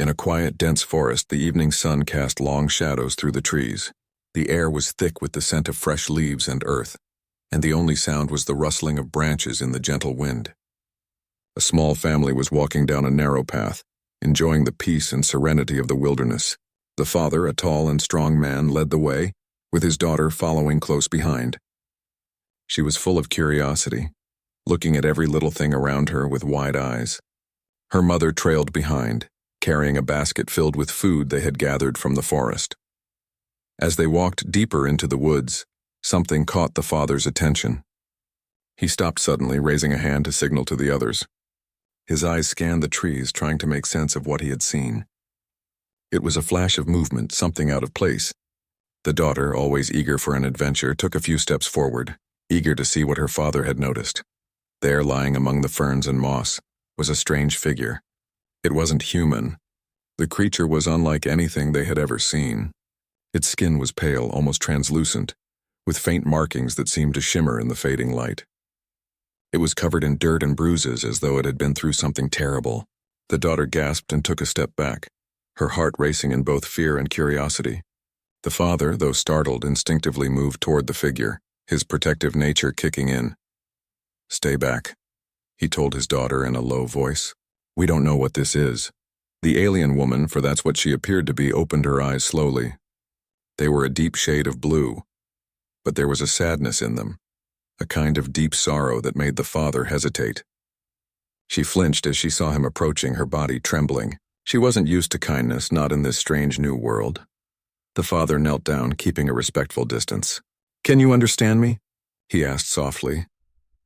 In a quiet, dense forest, the evening sun cast long shadows through the trees. The air was thick with the scent of fresh leaves and earth, and the only sound was the rustling of branches in the gentle wind. A small family was walking down a narrow path, enjoying the peace and serenity of the wilderness. The father, a tall and strong man, led the way, with his daughter following close behind. She was full of curiosity, looking at every little thing around her with wide eyes. Her mother trailed behind, carrying a basket filled with food they had gathered from the forest. As they walked deeper into the woods, something caught the father's attention. He stopped suddenly, raising a hand to signal to the others. His eyes scanned the trees, trying to make sense of what he had seen. It was a flash of movement, something out of place. The daughter, always eager for an adventure, took a few steps forward, eager to see what her father had noticed. There, lying among the ferns and moss, was a strange figure. It wasn't human. The creature was unlike anything they had ever seen. Its skin was pale, almost translucent, with faint markings that seemed to shimmer in the fading light. It was covered in dirt and bruises, as though it had been through something terrible. The daughter gasped and took a step back, her heart racing in both fear and curiosity. The father, though startled, instinctively moved toward the figure, his protective nature kicking in. "Stay back," he told his daughter in a low voice. "We don't know what this is." The alien woman, for that's what she appeared to be, opened her eyes slowly. They were a deep shade of blue, but there was a sadness in them, a kind of deep sorrow that made the father hesitate. She flinched as she saw him approaching, her body trembling. She wasn't used to kindness, not in this strange new world. The father knelt down, keeping a respectful distance. "Can you understand me?" he asked softly,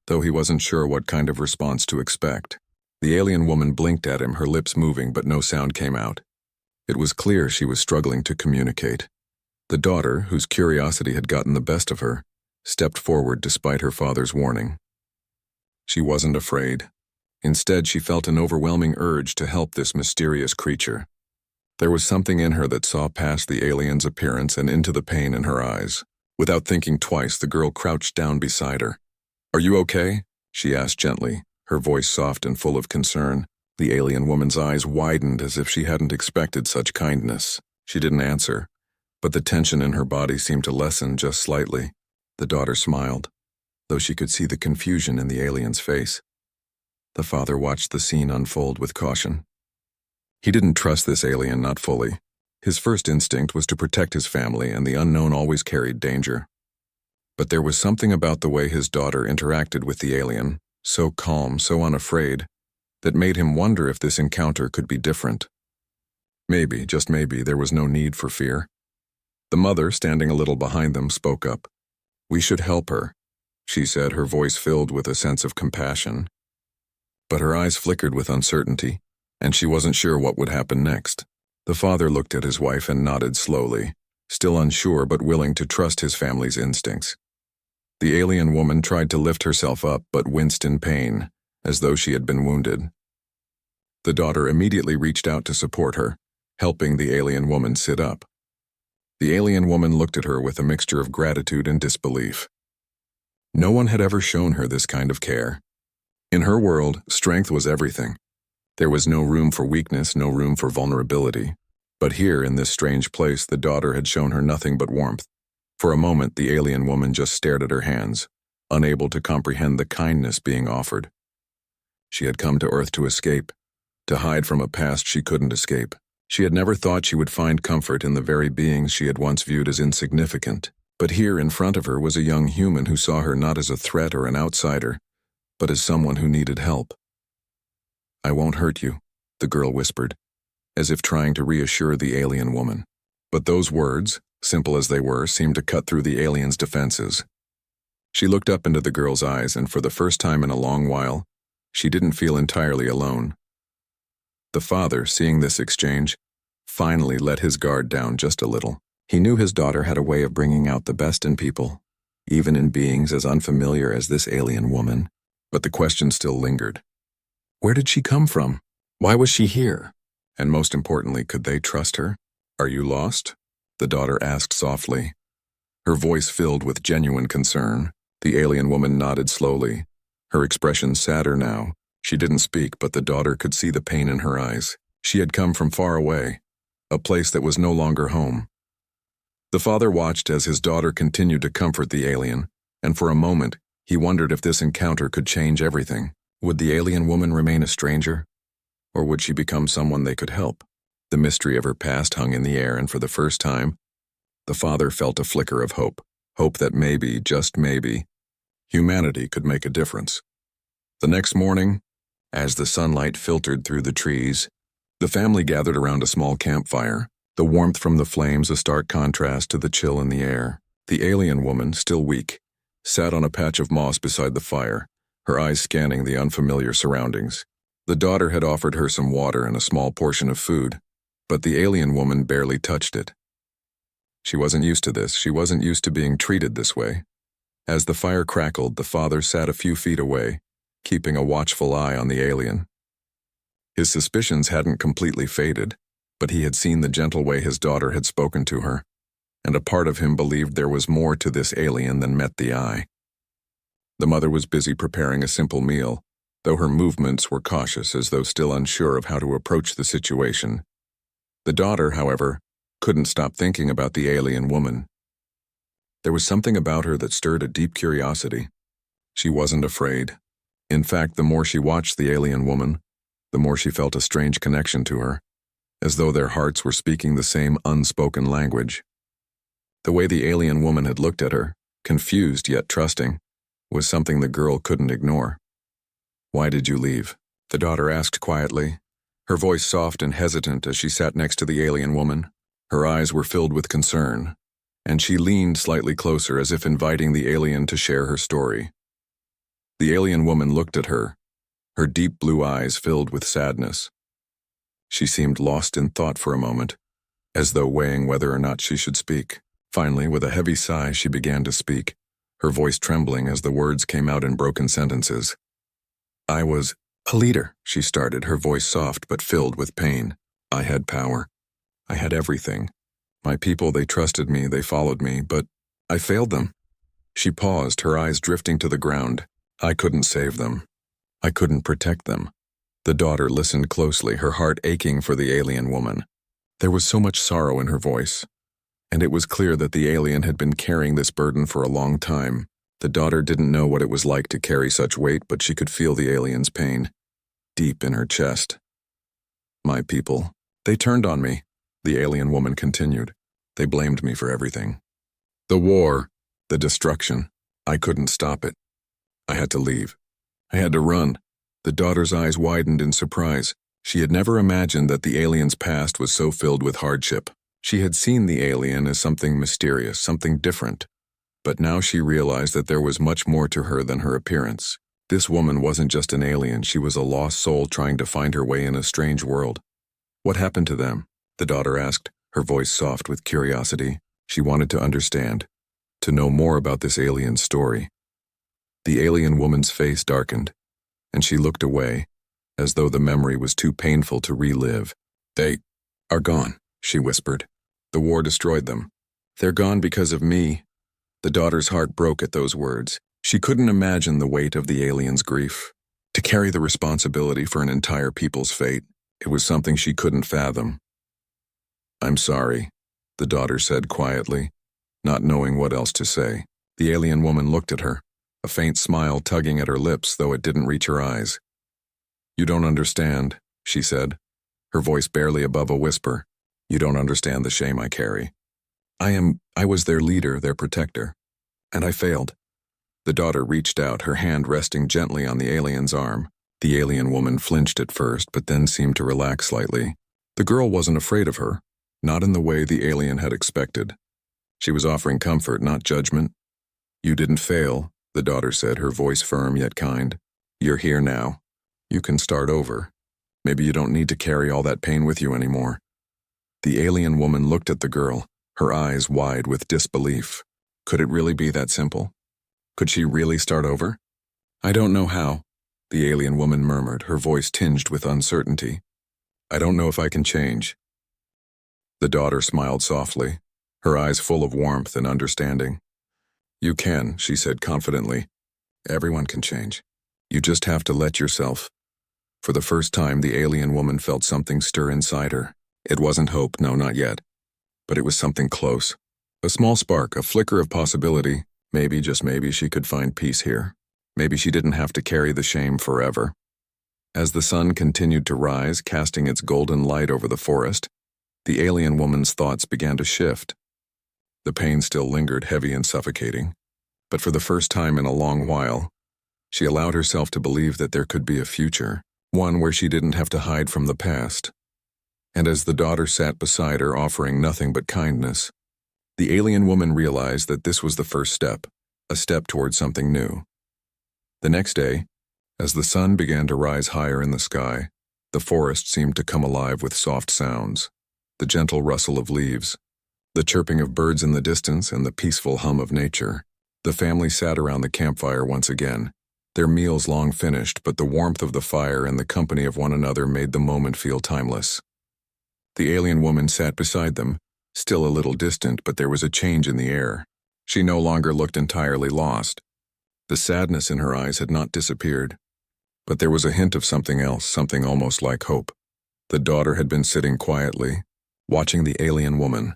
though he wasn't sure what kind of response to expect. The alien woman blinked at him, her lips moving, but no sound came out. It was clear she was struggling to communicate. The daughter, whose curiosity had gotten the best of her, stepped forward despite her father's warning. She wasn't afraid. Instead, she felt an overwhelming urge to help this mysterious creature. There was something in her that saw past the alien's appearance and into the pain in her eyes. Without thinking twice, the girl crouched down beside her. "Are you okay?" she asked gently, her voice soft and full of concern. The alien woman's eyes widened as if she hadn't expected such kindness. She didn't answer, but the tension in her body seemed to lessen just slightly. The daughter smiled, though she could see the confusion in the alien's face. The father watched the scene unfold with caution. He didn't trust this alien, not fully. His first instinct was to protect his family, and the unknown always carried danger. But there was something about the way his daughter interacted with the alien, so calm, so unafraid, that made him wonder if this encounter could be different. Maybe, just maybe, there was no need for fear. The mother, standing a little behind them, spoke up. "We should help her," she said, her voice filled with a sense of compassion. But her eyes flickered with uncertainty, and she wasn't sure what would happen next. The father looked at his wife and nodded slowly, still unsure but willing to trust his family's instincts. The alien woman tried to lift herself up but winced in pain, as though she had been wounded. The daughter immediately reached out to support her, helping the alien woman sit up. The alien woman looked at her with a mixture of gratitude and disbelief. No one had ever shown her this kind of care. In her world, strength was everything. There was no room for weakness, no room for vulnerability. But here, in this strange place, the daughter had shown her nothing but warmth. For a moment, the alien woman just stared at her hands, unable to comprehend the kindness being offered. She had come to Earth to escape, to hide from a past she couldn't escape. She had never thought she would find comfort in the very beings she had once viewed as insignificant. But here in front of her was a young human who saw her not as a threat or an outsider, but as someone who needed help. "I won't hurt you," the girl whispered, as if trying to reassure the alien woman. But those words, simple as they were, seemed to cut through the alien's defenses. She looked up into the girl's eyes, and for the first time in a long while, she didn't feel entirely alone. The father, seeing this exchange, finally let his guard down just a little. He knew his daughter had a way of bringing out the best in people, even in beings as unfamiliar as this alien woman. But the question still lingered. Where did she come from? Why was she here? And most importantly, could they trust her? "Are you lost?" the daughter asked softly, her voice filled with genuine concern. The alien woman nodded slowly, her expression sadder now. She didn't speak, but the daughter could see the pain in her eyes. She had come from far away, a place that was no longer home. The father watched as his daughter continued to comfort the alien, and for a moment, he wondered if this encounter could change everything. Would the alien woman remain a stranger? Or would she become someone they could help? The mystery of her past hung in the air, and for the first time, the father felt a flicker of hope. Hope that maybe, just maybe, humanity could make a difference. The next morning, as the sunlight filtered through the trees, the family gathered around a small campfire, the warmth from the flames a stark contrast to the chill in the air. The alien woman, still weak, sat on a patch of moss beside the fire, her eyes scanning the unfamiliar surroundings. The daughter had offered her some water and a small portion of food, but the alien woman barely touched it. She wasn't used to this. She wasn't used to being treated this way. As the fire crackled, the father sat a few feet away, keeping a watchful eye on the alien. His suspicions hadn't completely faded, but he had seen the gentle way his daughter had spoken to her, and a part of him believed there was more to this alien than met the eye. The mother was busy preparing a simple meal, though her movements were cautious, as though still unsure of how to approach the situation. The daughter, however, couldn't stop thinking about the alien woman. There was something about her that stirred a deep curiosity. She wasn't afraid. In fact, the more she watched the alien woman, the more she felt a strange connection to her, as though their hearts were speaking the same unspoken language. The way the alien woman had looked at her, confused yet trusting, was something the girl couldn't ignore. "Why did you leave?" the daughter asked quietly, her voice soft and hesitant as she sat next to the alien woman. Her eyes were filled with concern, and she leaned slightly closer as if inviting the alien to share her story. The alien woman looked at her, her deep blue eyes filled with sadness. She seemed lost in thought for a moment, as though weighing whether or not she should speak. Finally, with a heavy sigh, she began to speak, her voice trembling as the words came out in broken sentences. "I was a leader," she started, her voice soft but filled with pain. "I had power. I had everything. My people, they trusted me, they followed me, but I failed them." She paused, her eyes drifting to the ground. "I couldn't save them. I couldn't protect them." The daughter listened closely, her heart aching for the alien woman. There was so much sorrow in her voice, and it was clear that the alien had been carrying this burden for a long time. The daughter didn't know what it was like to carry such weight, but she could feel the alien's pain, deep in her chest. "My people, they turned on me," the alien woman continued. "They blamed me for everything. The war, the destruction. I couldn't stop it. I had to leave. I had to run." The daughter's eyes widened in surprise. She had never imagined that the alien's past was so filled with hardship. She had seen the alien as something mysterious, something different. But now she realized that there was much more to her than her appearance. This woman wasn't just an alien, she was a lost soul trying to find her way in a strange world. "What happened to them?" the daughter asked, her voice soft with curiosity. She wanted to understand, to know more about this alien's story. The alien woman's face darkened, and she looked away, as though the memory was too painful to relive. "They are gone," she whispered. "The war destroyed them. They're gone because of me." The daughter's heart broke at those words. She couldn't imagine the weight of the alien's grief. To carry the responsibility for an entire people's fate, it was something she couldn't fathom. "I'm sorry," the daughter said quietly, not knowing what else to say. The alien woman looked at her, a faint smile tugging at her lips, though it didn't reach her eyes. "You don't understand," she said, her voice barely above a whisper. "You don't understand the shame I carry. I was their leader, their protector, and I failed." The daughter reached out, her hand resting gently on the alien's arm. The alien woman flinched at first, but then seemed to relax slightly. The girl wasn't afraid of her, not in the way the alien had expected. She was offering comfort, not judgment. "You didn't fail," the daughter said, her voice firm yet kind. "You're here now. You can start over. Maybe you don't need to carry all that pain with you anymore." The alien woman looked at the girl, her eyes wide with disbelief. Could it really be that simple? Could she really start over? "I don't know how," the alien woman murmured, her voice tinged with uncertainty. "I don't know if I can change." The daughter smiled softly, her eyes full of warmth and understanding. "You can," she said confidently. "Everyone can change. You just have to let yourself." For the first time, the alien woman felt something stir inside her. It wasn't hope, no, not yet. But it was something close. A small spark, a flicker of possibility. Maybe, just maybe, she could find peace here. Maybe she didn't have to carry the shame forever. As the sun continued to rise, casting its golden light over the forest, the alien woman's thoughts began to shift. The pain still lingered, heavy and suffocating. But for the first time in a long while, she allowed herself to believe that there could be a future, one where she didn't have to hide from the past. And as the daughter sat beside her, offering nothing but kindness, the alien woman realized that this was the first step, a step toward something new. The next day, as the sun began to rise higher in the sky, the forest seemed to come alive with soft sounds, the gentle rustle of leaves, the chirping of birds in the distance, and the peaceful hum of nature. The family sat around the campfire once again, their meals long finished, but the warmth of the fire and the company of one another made the moment feel timeless. The alien woman sat beside them, still a little distant, but there was a change in the air. She no longer looked entirely lost. The sadness in her eyes had not disappeared, but there was a hint of something else, something almost like hope. The daughter had been sitting quietly, watching the alien woman,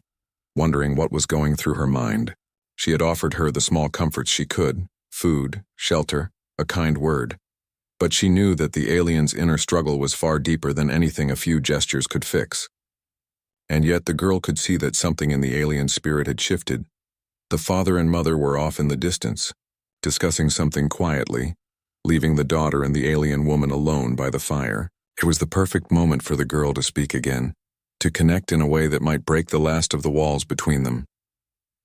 wondering what was going through her mind. She had offered her the small comforts she could, food, shelter, a kind word. But she knew that the alien's inner struggle was far deeper than anything a few gestures could fix. And yet the girl could see that something in the alien's spirit had shifted. The father and mother were off in the distance, discussing something quietly, leaving the daughter and the alien woman alone by the fire. It was the perfect moment for the girl to speak again, to connect in a way that might break the last of the walls between them.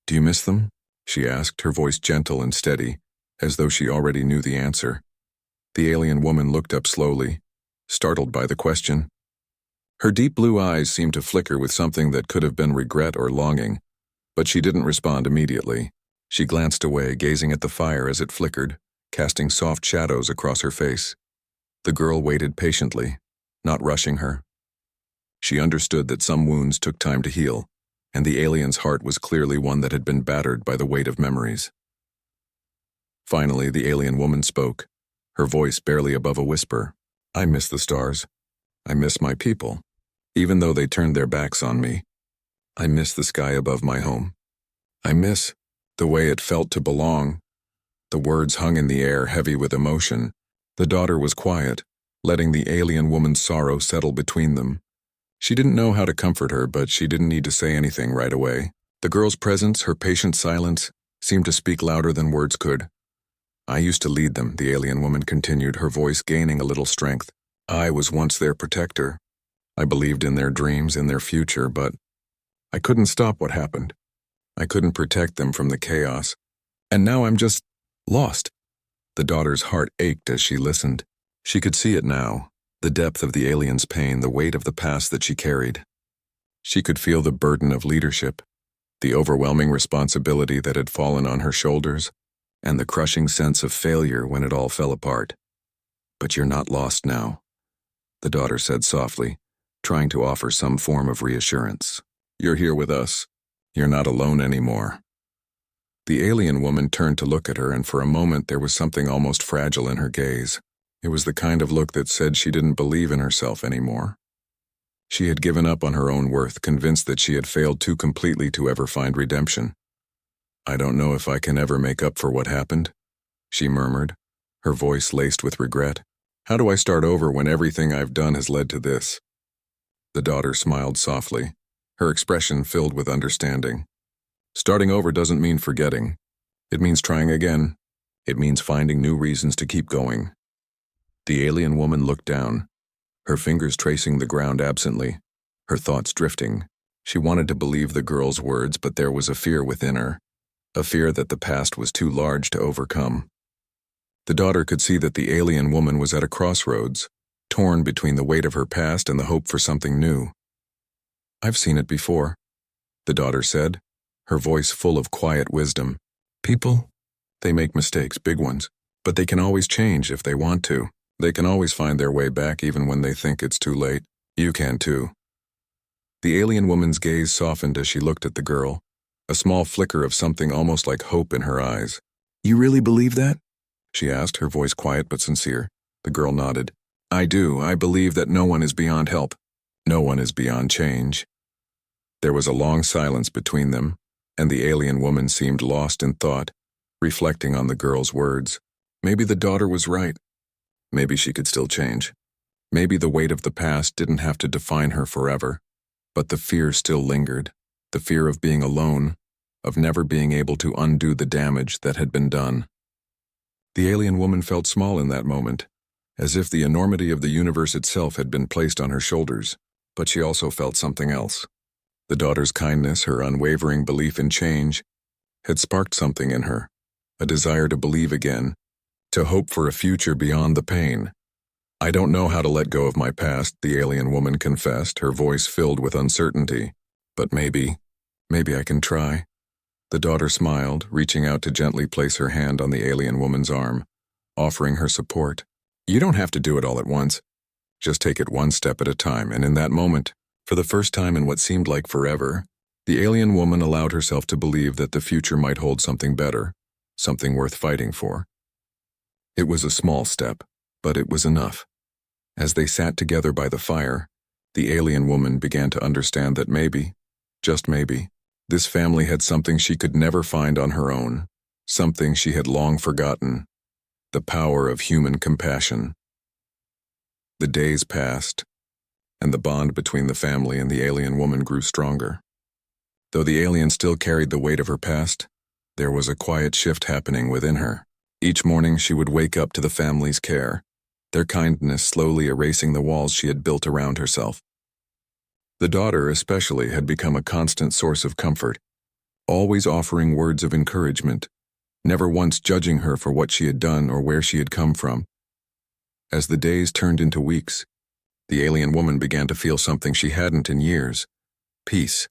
"Do you miss them?" she asked, her voice gentle and steady, as though she already knew the answer. The alien woman looked up slowly, startled by the question. Her deep blue eyes seemed to flicker with something that could have been regret or longing, but she didn't respond immediately. She glanced away, gazing at the fire as it flickered, casting soft shadows across her face. The girl waited patiently, not rushing her. She understood that some wounds took time to heal, and the alien's heart was clearly one that had been battered by the weight of memories. Finally, the alien woman spoke, her voice barely above a whisper. "I miss the stars. I miss my people, even though they turned their backs on me. I miss the sky above my home. I miss the way it felt to belong." The words hung in the air, heavy with emotion. The daughter was quiet, letting the alien woman's sorrow settle between them. She didn't know how to comfort her, but she didn't need to say anything right away. The girl's presence, her patient silence, seemed to speak louder than words could. "I used to lead them," the alien woman continued, her voice gaining a little strength. "I was once their protector. I believed in their dreams, in their future, but I couldn't stop what happened. I couldn't protect them from the chaos. And now I'm just lost." The daughter's heart ached as she listened. She could see it now, the depth of the alien's pain, the weight of the past that she carried. She could feel the burden of leadership, the overwhelming responsibility that had fallen on her shoulders, and the crushing sense of failure when it all fell apart. "But you're not lost now," the daughter said softly, trying to offer some form of reassurance. "You're here with us. You're not alone anymore." The alien woman turned to look at her, and for a moment there was something almost fragile in her gaze. It was the kind of look that said she didn't believe in herself anymore. She had given up on her own worth, convinced that she had failed too completely to ever find redemption. "I don't know if I can ever make up for what happened," she murmured, her voice laced with regret. "How do I start over when everything I've done has led to this?" The daughter smiled softly, her expression filled with understanding. "Starting over doesn't mean forgetting. It means trying again. It means finding new reasons to keep going." The alien woman looked down, her fingers tracing the ground absently, her thoughts drifting. She wanted to believe the girl's words, but there was a fear within her, a fear that the past was too large to overcome. The daughter could see that the alien woman was at a crossroads, torn between the weight of her past and the hope for something new. "I've seen it before," the daughter said, her voice full of quiet wisdom. "People, they make mistakes, big ones, but they can always change if they want to. They can always find their way back even when they think it's too late. You can too." The alien woman's gaze softened as she looked at the girl, a small flicker of something almost like hope in her eyes. "You really believe that?" she asked, her voice quiet but sincere. The girl nodded. I do. I believe that no one is beyond help. No one is beyond change. There was a long silence between them, and the alien woman seemed lost in thought, reflecting on the girl's words. Maybe the daughter was right. Maybe she could still change. Maybe the weight of the past didn't have to define her forever, but the fear still lingered. The fear of being alone, of never being able to undo the damage that had been done. The alien woman felt small in that moment, as if the enormity of the universe itself had been placed on her shoulders, but she also felt something else. The daughter's kindness, her unwavering belief in change, had sparked something in her, a desire to believe again, to hope for a future beyond the pain. I don't know how to let go of my past, the alien woman confessed, her voice filled with uncertainty. But maybe I can try. The daughter smiled, reaching out to gently place her hand on the alien woman's arm, offering her support. You don't have to do it all at once. Just take it one step at a time, and in that moment, for the first time in what seemed like forever, the alien woman allowed herself to believe that the future might hold something better, something worth fighting for. It was a small step, but it was enough. As they sat together by the fire, the alien woman began to understand that maybe, just maybe, this family had something she could never find on her own, something she had long forgotten, the power of human compassion. The days passed, and the bond between the family and the alien woman grew stronger. Though the alien still carried the weight of her past, there was a quiet shift happening within her. Each morning she would wake up to the family's care, their kindness slowly erasing the walls she had built around herself. The daughter especially had become a constant source of comfort, always offering words of encouragement, never once judging her for what she had done or where she had come from. As the days turned into weeks, the alien woman began to feel something she hadn't in years: peace.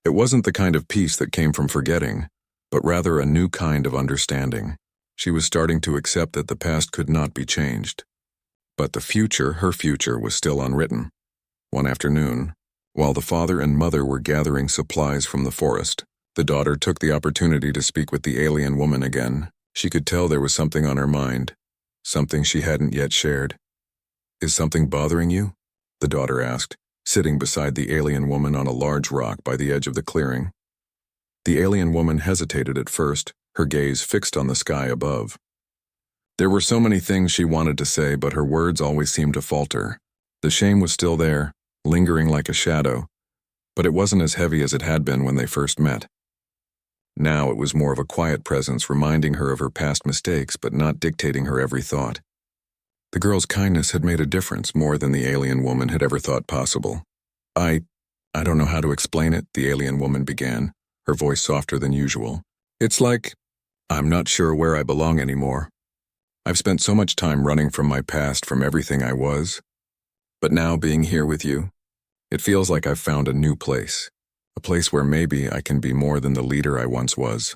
It wasn't the kind of peace that came from forgetting, but rather a new kind of understanding. She was starting to accept that the past could not be changed. But the future, her future, was still unwritten. One afternoon, while the father and mother were gathering supplies from the forest, the daughter took the opportunity to speak with the alien woman again. She could tell there was something on her mind, something she hadn't yet shared. Is something bothering you? The daughter asked, sitting beside the alien woman on a large rock by the edge of the clearing. The alien woman hesitated at first, her gaze fixed on the sky above. There were so many things she wanted to say, but her words always seemed to falter. The shame was still there, lingering like a shadow, but it wasn't as heavy as it had been when they first met. Now it was more of a quiet presence, reminding her of her past mistakes but not dictating her every thought. The girl's kindness had made a difference, more than the alien woman had ever thought possible. I don't know how to explain it, the alien woman began, her voice softer than usual. It's like, I'm not sure where I belong anymore. I've spent so much time running from my past, from everything I was. But now, being here with you, it feels like I've found a new place, a place where maybe I can be more than the leader I once was.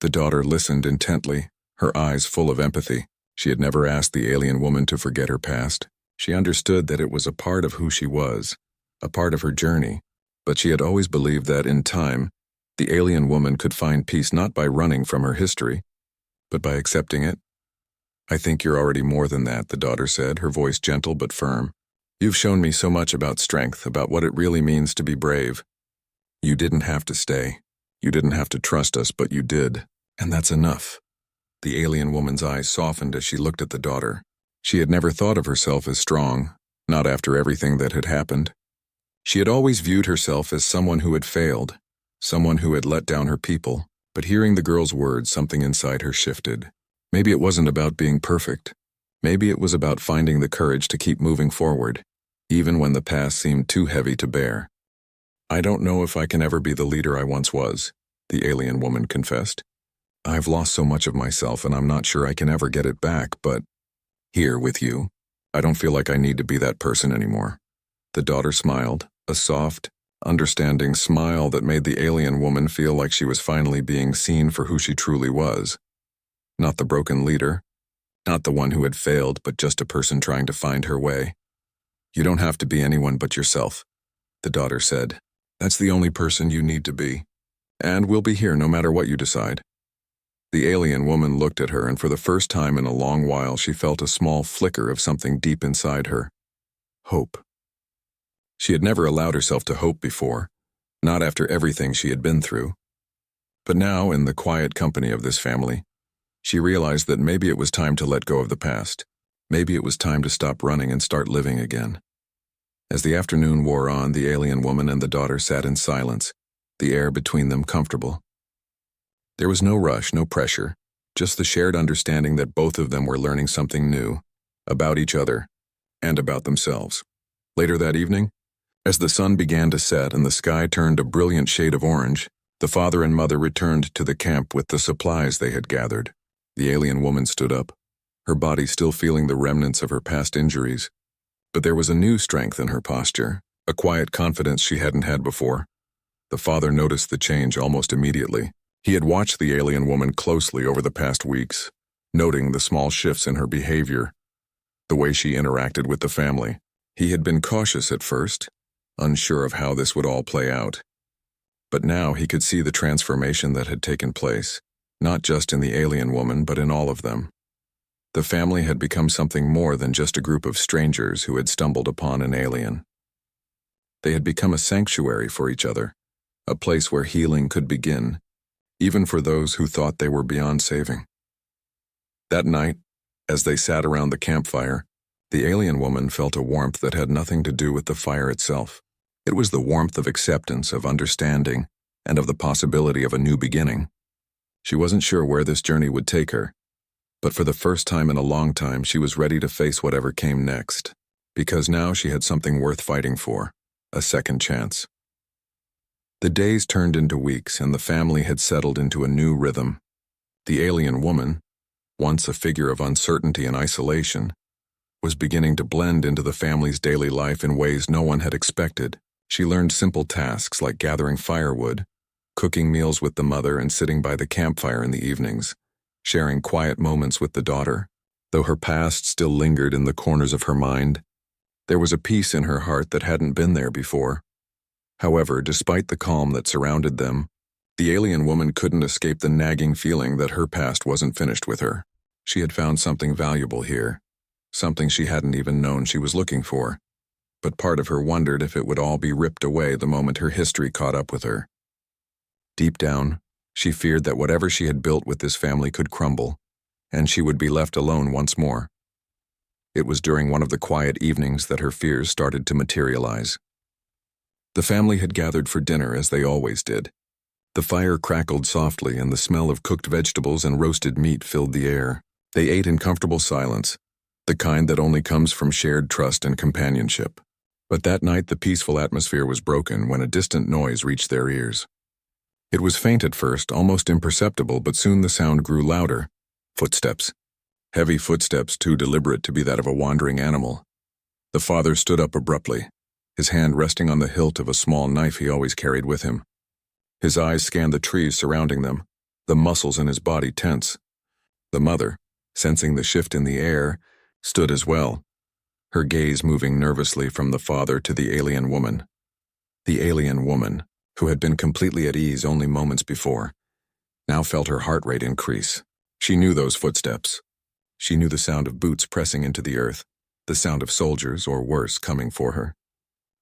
The daughter listened intently, her eyes full of empathy. She had never asked the alien woman to forget her past. She understood that it was a part of who she was, a part of her journey, but she had always believed that, in time, the alien woman could find peace not by running from her history, but by accepting it. I think you're already more than that, the daughter said, her voice gentle but firm. You've shown me so much about strength, about what it really means to be brave. You didn't have to stay. You didn't have to trust us, but you did, and that's enough. The alien woman's eyes softened as she looked at the daughter. She had never thought of herself as strong, not after everything that had happened. She had always viewed herself as someone who had failed, someone who had let down her people, but hearing the girl's words, something inside her shifted. Maybe it wasn't about being perfect. Maybe it was about finding the courage to keep moving forward, even when the past seemed too heavy to bear. I don't know if I can ever be the leader I once was, the alien woman confessed. I've lost so much of myself, and I'm not sure I can ever get it back, but here with you, I don't feel like I need to be that person anymore. The daughter smiled, a soft, understanding smile that made the alien woman feel like she was finally being seen for who she truly was. Not the broken leader, not the one who had failed, but just a person trying to find her way. You don't have to be anyone but yourself, the daughter said. That's the only person you need to be, and we'll be here no matter what you decide. The alien woman looked at her, and for the first time in a long while she felt a small flicker of something deep inside her. Hope. She had never allowed herself to hope before, not after everything she had been through. But now, in the quiet company of this family, she realized that maybe it was time to let go of the past. Maybe it was time to stop running and start living again. As the afternoon wore on, the alien woman and the daughter sat in silence, the air between them comfortable. There was no rush, no pressure, just the shared understanding that both of them were learning something new, about each other, and about themselves. Later that evening, as the sun began to set and the sky turned a brilliant shade of orange, the father and mother returned to the camp with the supplies they had gathered. The alien woman stood up, her body still feeling the remnants of her past injuries. But there was a new strength in her posture, a quiet confidence she hadn't had before. The father noticed the change almost immediately. He had watched the alien woman closely over the past weeks, noting the small shifts in her behavior, the way she interacted with the family. He had been cautious at first, unsure of how this would all play out. But now he could see the transformation that had taken place, not just in the alien woman, but in all of them. The family had become something more than just a group of strangers who had stumbled upon an alien. They had become a sanctuary for each other, a place where healing could begin, even for those who thought they were beyond saving. That night, as they sat around the campfire, the alien woman felt a warmth that had nothing to do with the fire itself. It was the warmth of acceptance, of understanding, and of the possibility of a new beginning. She wasn't sure where this journey would take her, but for the first time in a long time she was ready to face whatever came next, because now she had something worth fighting for, a second chance. The days turned into weeks, and the family had settled into a new rhythm. The alien woman, once a figure of uncertainty and isolation, was beginning to blend into the family's daily life in ways no one had expected. She learned simple tasks like gathering firewood, cooking meals with the mother, and sitting by the campfire in the evenings, sharing quiet moments with the daughter. Though her past still lingered in the corners of her mind, there was a peace in her heart that hadn't been there before. However, despite the calm that surrounded them, the alien woman couldn't escape the nagging feeling that her past wasn't finished with her. She had found something valuable here, something she hadn't even known she was looking for. But part of her wondered if it would all be ripped away the moment her history caught up with her. Deep down, she feared that whatever she had built with this family could crumble, and she would be left alone once more. It was during one of the quiet evenings that her fears started to materialize. The family had gathered for dinner as they always did. The fire crackled softly, and the smell of cooked vegetables and roasted meat filled the air. They ate in comfortable silence, the kind that only comes from shared trust and companionship. But that night the peaceful atmosphere was broken when a distant noise reached their ears. It was faint at first, almost imperceptible, but soon the sound grew louder. Footsteps. Heavy footsteps, too deliberate to be that of a wandering animal. The father stood up abruptly, his hand resting on the hilt of a small knife he always carried with him. His eyes scanned the trees surrounding them, the muscles in his body tense. The mother, sensing the shift in the air, stood as well, her gaze moving nervously from the father to the alien woman. The alien woman, who had been completely at ease only moments before, now felt her heart rate increase. She knew those footsteps. She knew the sound of boots pressing into the earth, the sound of soldiers, or worse, coming for her.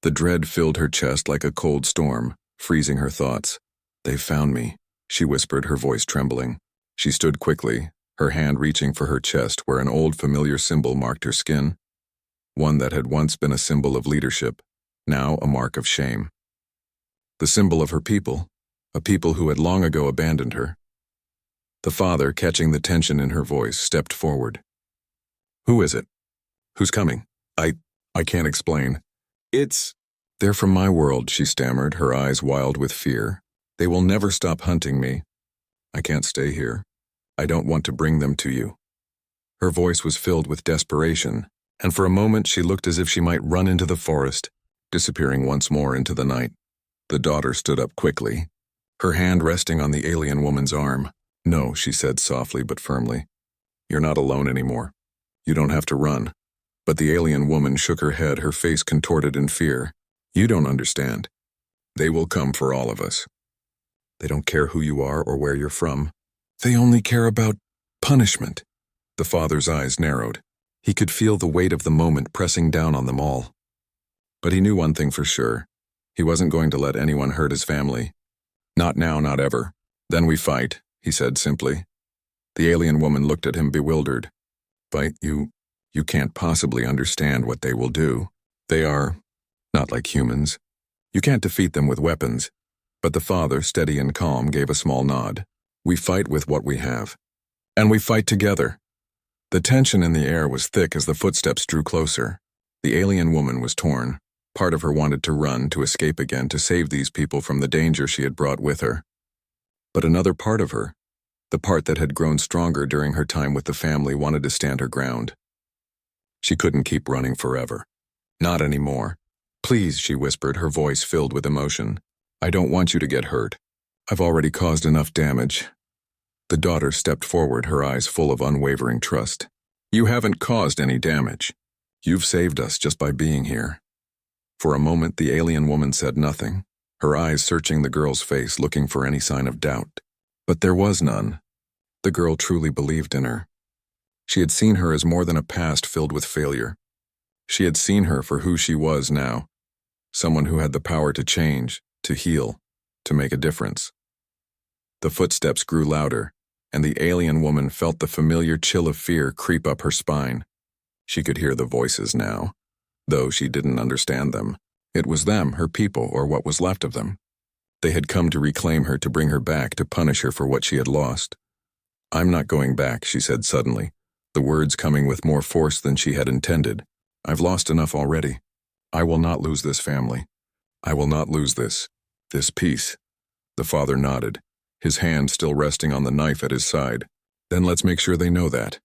The dread filled her chest like a cold storm, freezing her thoughts. "They've found me," she whispered, her voice trembling. She stood quickly, her hand reaching for her chest where an old familiar symbol marked her skin, one that had once been a symbol of leadership, now a mark of shame. The symbol of her people, a people who had long ago abandoned her. The father, catching the tension in her voice, stepped forward. "Who is it? Who's coming? I can't explain. They're from my world," she stammered, her eyes wild with fear. "They will never stop hunting me. I can't stay here. I don't want to bring them to you." Her voice was filled with desperation, and for a moment she looked as if she might run into the forest, disappearing once more into the night. The daughter stood up quickly, her hand resting on the alien woman's arm. "No," she said softly but firmly. "You're not alone anymore. You don't have to run." But the alien woman shook her head, her face contorted in fear. "You don't understand. They will come for all of us. They don't care who you are or where you're from. They only care about punishment. The father's eyes narrowed. He could feel the weight of the moment pressing down on them all. But he knew one thing for sure. He wasn't going to let anyone hurt his family. Not now, not ever. Then we fight, he said simply. The alien woman looked at him bewildered. Fight? You can't possibly understand what they will do. They are not like humans. You can't defeat them with weapons. But the father, steady and calm, gave a small nod. We fight with what we have. And we fight together. The tension in the air was thick as the footsteps drew closer. The alien woman was torn. Part of her wanted to run, to escape again, to save these people from the danger she had brought with her. But another part of her, the part that had grown stronger during her time with the family, wanted to stand her ground. She couldn't keep running forever. Not anymore. Please, she whispered, her voice filled with emotion. I don't want you to get hurt. I've already caused enough damage. The daughter stepped forward, her eyes full of unwavering trust. You haven't caused any damage. You've saved us just by being here. For a moment, the alien woman said nothing, her eyes searching the girl's face, looking for any sign of doubt. But there was none. The girl truly believed in her. She had seen her as more than a past filled with failure. She had seen her for who she was now, someone who had the power to change, to heal, to make a difference. The footsteps grew louder, and the alien woman felt the familiar chill of fear creep up her spine. She could hear the voices now, though she didn't understand them. It was them, her people, or what was left of them. They had come to reclaim her, to bring her back, to punish her for what she had lost. I'm not going back, she said suddenly, the words coming with more force than she had intended. I've lost enough already. I will not lose this family. I will not lose this peace. The father nodded, his hand still resting on the knife at his side. Then let's make sure they know that.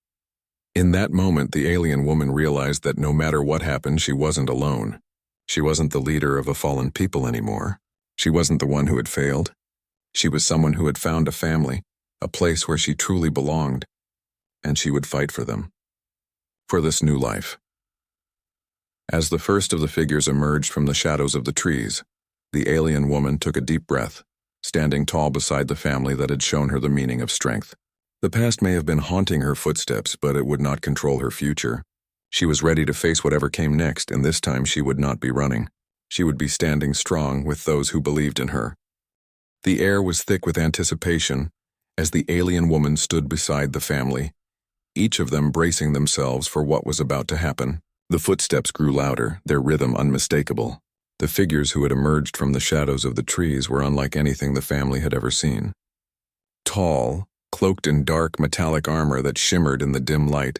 In that moment, the alien woman realized that no matter what happened, she wasn't alone. She wasn't the leader of a fallen people anymore. She wasn't the one who had failed. She was someone who had found a family, a place where she truly belonged, and she would fight for them. For this new life. As the first of the figures emerged from the shadows of the trees, the alien woman took a deep breath, standing tall beside the family that had shown her the meaning of strength. The past may have been haunting her footsteps, but it would not control her future. She was ready to face whatever came next, and this time she would not be running. She would be standing strong with those who believed in her. The air was thick with anticipation as the alien woman stood beside the family, each of them bracing themselves for what was about to happen. The footsteps grew louder, their rhythm unmistakable. The figures who had emerged from the shadows of the trees were unlike anything the family had ever seen. Tall, cloaked in dark metallic armor that shimmered in the dim light,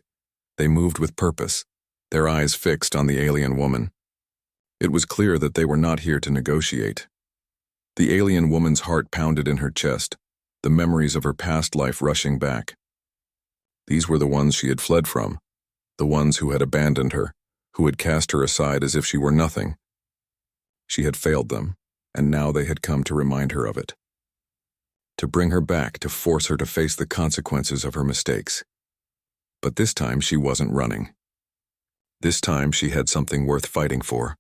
they moved with purpose, their eyes fixed on the alien woman. It was clear that they were not here to negotiate. The alien woman's heart pounded in her chest, the memories of her past life rushing back. These were the ones she had fled from, the ones who had abandoned her, who had cast her aside as if she were nothing. She had failed them, and now they had come to remind her of it. To bring her back, to force her to face the consequences of her mistakes. But this time she wasn't running. This time she had something worth fighting for.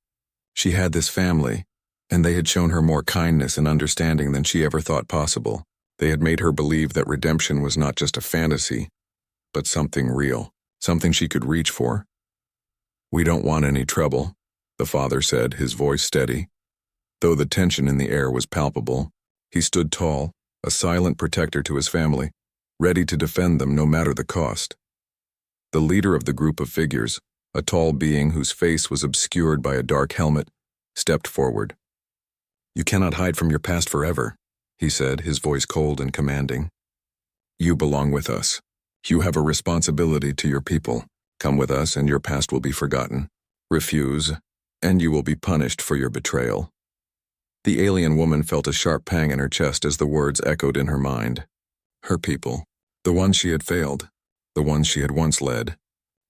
She had this family, and they had shown her more kindness and understanding than she ever thought possible. They had made her believe that redemption was not just a fantasy, but something real, something she could reach for. We don't want any trouble, the father said, his voice steady. Though the tension in the air was palpable, he stood tall, a silent protector to his family, ready to defend them no matter the cost. The leader of the group of figures, a tall being whose face was obscured by a dark helmet, stepped forward. You cannot hide from your past forever, he said, his voice cold and commanding. You belong with us. You have a responsibility to your people. Come with us and your past will be forgotten. Refuse, and you will be punished for your betrayal. The alien woman felt a sharp pang in her chest as the words echoed in her mind. Her people, the ones she had failed, the ones she had once led.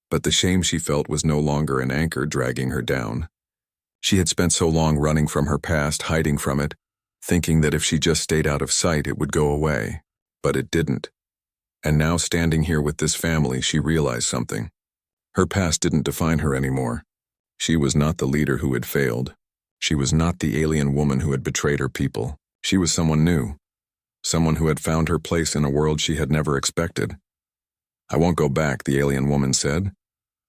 But the shame she felt was no longer an anchor dragging her down. She had spent so long running from her past, hiding from it, thinking that if she just stayed out of sight it would go away. But it didn't. And now standing here with this family, she realized something. Her past didn't define her anymore. She was not the leader who had failed. She was not the alien woman who had betrayed her people. She was someone new. someone who had found her place in a world she had never expected. "I won't go back," the alien woman said,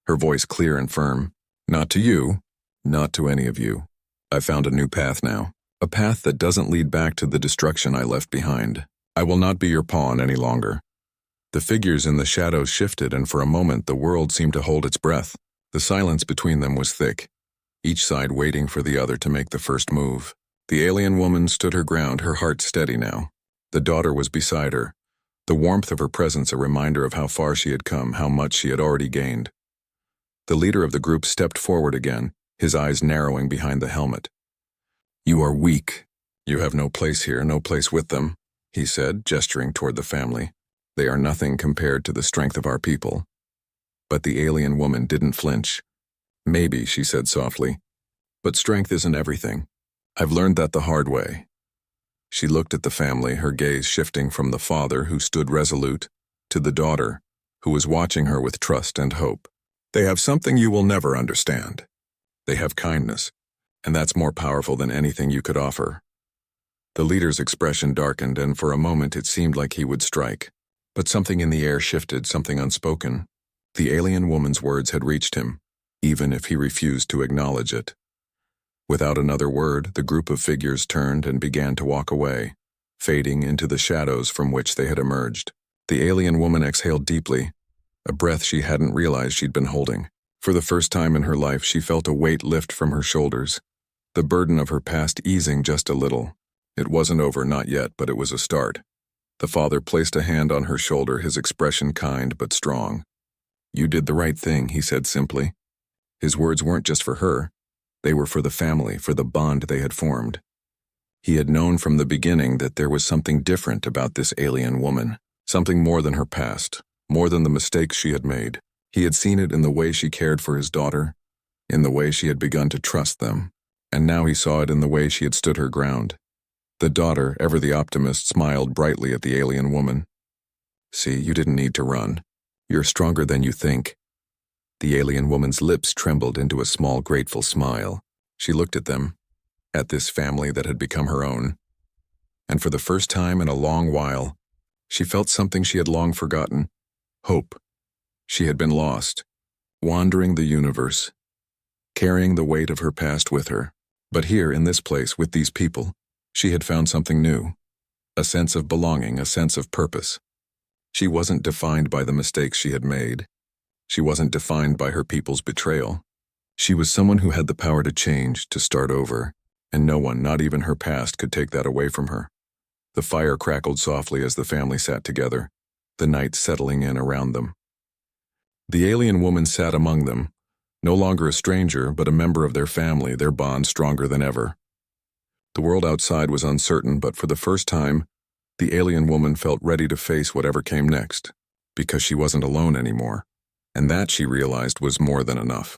her voice clear and firm. "Not to you, not to any of you. I've found a new path now, a path that doesn't lead back to the destruction I left behind. I will not be your pawn any longer." The figures in the shadows shifted, and for a moment the world seemed to hold its breath. The silence between them was thick, each side waiting for the other to make the first move. The alien woman stood her ground, her heart steady now. The daughter was beside her, the warmth of her presence a reminder of how far she had come, how much she had already gained. The leader of the group stepped forward again, his eyes narrowing behind the helmet. "You are weak. You have no place here, no place with them," he said, gesturing toward the family. "They are nothing compared to the strength of our people." But the alien woman didn't flinch. "Maybe," she said softly, "but strength isn't everything. I've learned that the hard way." She looked at the family, her gaze shifting from the father, who stood resolute, to the daughter, who was watching her with trust and hope. "They have something you will never understand. They have kindness, and that's more powerful than anything you could offer." The leader's expression darkened, and for a moment it seemed like he would strike. But something in the air shifted, something unspoken. The alien woman's words had reached him, even if he refused to acknowledge it. Without another word, the group of figures turned and began to walk away, fading into the shadows from which they had emerged. The alien woman exhaled deeply, a breath she hadn't realized she'd been holding. For the first time in her life, she felt a weight lift from her shoulders, the burden of her past easing just a little. It wasn't over, not yet, but it was a start. The father placed a hand on her shoulder, his expression kind but strong. "You did the right thing," he said simply. His words weren't just for her. They were for the family, for the bond they had formed. He had known from the beginning that there was something different about this alien woman, something more than her past, more than the mistakes she had made. He had seen it in the way she cared for his daughter, in the way she had begun to trust them, and now he saw it in the way she had stood her ground. The daughter, ever the optimist, smiled brightly at the alien woman. "See, you didn't need to run. You're stronger than you think." The alien woman's lips trembled into a small, grateful smile. She looked at them, at this family that had become her own, and for the first time in a long while, she felt something she had long forgotten: hope. She had been lost, wandering the universe, carrying the weight of her past with her. But here, in this place, with these people, she had found something new, a sense of belonging, a sense of purpose. She wasn't defined by the mistakes she had made. She wasn't defined by her people's betrayal. She was someone who had the power to change, to start over, and no one, not even her past, could take that away from her. The fire crackled softly as the family sat together, the night settling in around them. The alien woman sat among them, no longer a stranger, but a member of their family, their bond stronger than ever. The world outside was uncertain, but for the first time, the alien woman felt ready to face whatever came next, because she wasn't alone anymore, and that, she realized, was more than enough.